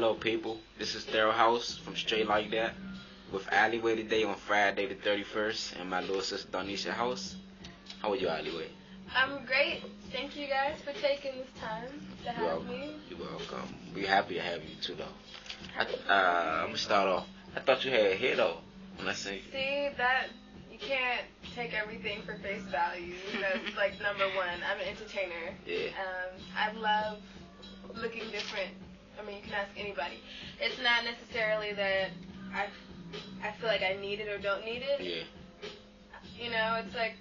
Hello, people. This is Daryl House from Straight Like That with Alleyway today on Friday the 31st, and my little sister Donisha House. How are you, Alleyway? I'm great. Thank you guys for taking this time to have me. You're welcome. We're happy to have you too, though. I'm gonna start off. I thought you had hair though. When I say See that you can't take everything for face value. That's like number one. I'm an entertainer. Yeah. I love looking different. I mean, you can ask anybody. It's not necessarily that I feel like I need it or don't need it. Yeah. You know, it's like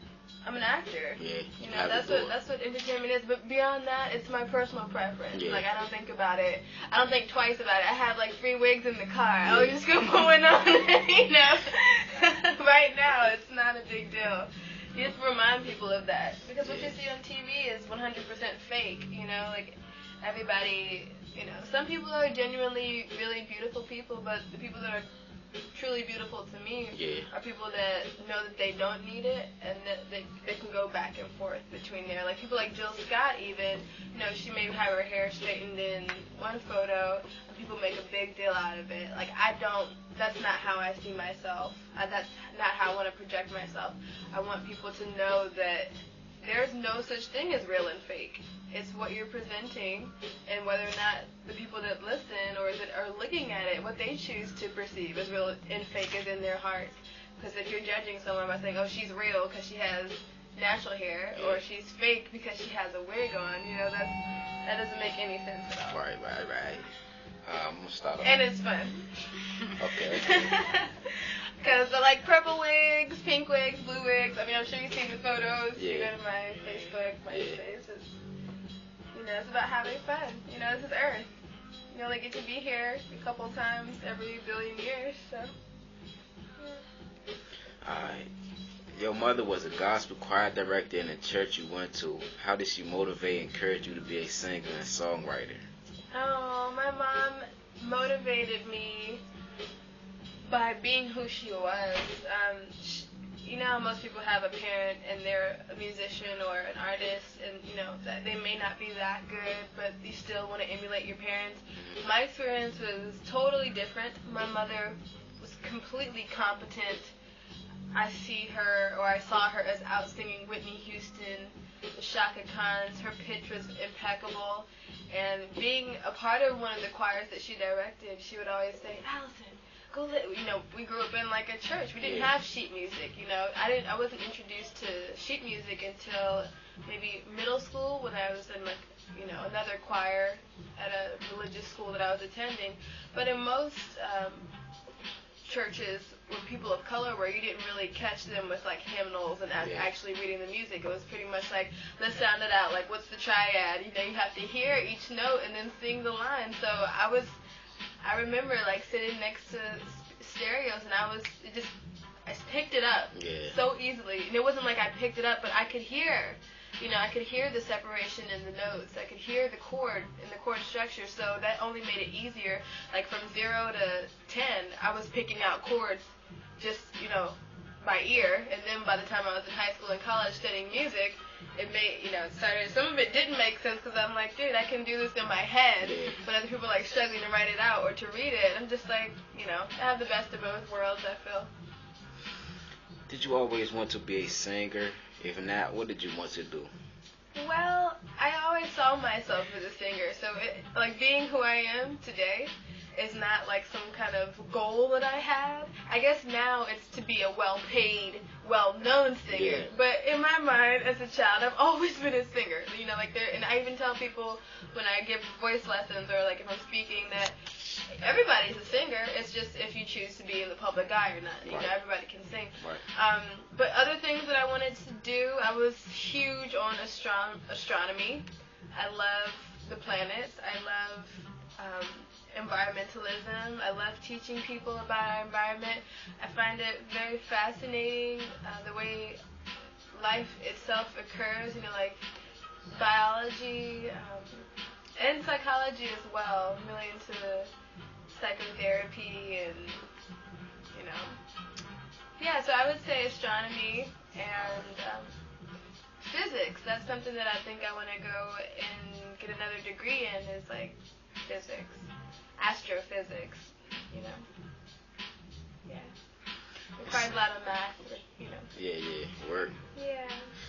I'm an actor. Yeah. You know, that's what entertainment is. But beyond that, it's my personal preference. Yeah. Like I don't think about it. I don't think twice about it. I have like 3 wigs in the car. I was just gonna put one on. You know. Right now, it's not a big deal. You have to remind people of that because what you see on TV is 100% fake. You know, like everybody. You know, some people are genuinely really beautiful people, but the people that are truly beautiful to me are people that know that they don't need it and that they can go back and forth between there. Like people like Jill Scott even, you know, she may have her hair straightened in one photo and people make a big deal out of it. Like I don't, that's not how I see myself. That's not how I want to project myself. I want people to know that there's no such thing as real and fake. It's what you're presenting and whether or not the people that listen or that are looking at it, what they choose to perceive as real and fake is in their hearts. Because if you're judging someone by saying, oh, she's real because she has natural hair or she's fake because she has a wig on, you know, that doesn't make any sense at all. Right. I'm going to start off. And it's fun. Okay. Because I like purple wigs, pink wigs, blue wigs. I mean, I'm sure you've seen the photos. You go to my Facebook, MySpace. You know, it's about having fun. You know, this is Earth. You only get to be here a couple times every billion years, so. Yeah. Alright. Your mother was a gospel choir director in the church you went to. How did she motivate and encourage you to be a singer and songwriter? Oh, my mom motivated me by being who she was. You know how most people have a parent and they're a musician or an artist and, you know, that they may not be that good, but you still want to emulate your parents. My experience was totally different. My mother was completely competent. I saw her as out singing Whitney Houston, the Shaka Khans. Her pitch was impeccable. And being a part of one of the choirs that she directed, she would always say, Allison, you know, we grew up in like a church. We didn't have sheet music, you know. I wasn't introduced to sheet music until maybe middle school when I was in like, you know, another choir at a religious school that I was attending. But in most churches where people of color were, you didn't really catch them with like hymnals and actually reading the music. It was pretty much like, let's sound it out. Like, what's the triad? You know, you have to hear each note and then sing the line. So I remember like sitting next to stereos and I picked it up so easily. And it wasn't like I picked it up, but I could hear, you know, I could hear the separation in the notes. I could hear the chord and the chord structure. So that only made it easier. Like from 0 to 10, I was picking out chords just, you know, by ear. And then by the time I was in high school and college studying music, it made, you know, some of it didn't make sense because I'm like, dude, I can do this in my head, but other people are like struggling to write it out or to read it. I'm just like, you know, I have the best of both worlds, I feel. Did you always want to be a singer? If not, what did you want to do? Well, I always saw myself as a singer, so like being who I am today is not like some kind of goal that I had. I guess now it's to be a well-paid, well-known singer. But in my mind, as a child, I've always been a singer. You know, like and I even tell people when I give voice lessons or like if I'm speaking that everybody's a singer. It's just if you choose to be in the public eye or not. You know, everybody can sing. But other things that I wanted to do, I was huge on astronomy. I love the planets. I love environmentalism. I love teaching people about our environment. I find it very fascinating the way life itself occurs, you know, like biology and psychology as well. I'm really into psychotherapy and, you know, yeah, so I would say astronomy and physics. That's something that I think I want to go and get another degree in is like physics. astrophysics, you know. Yeah. Requires a lot of math.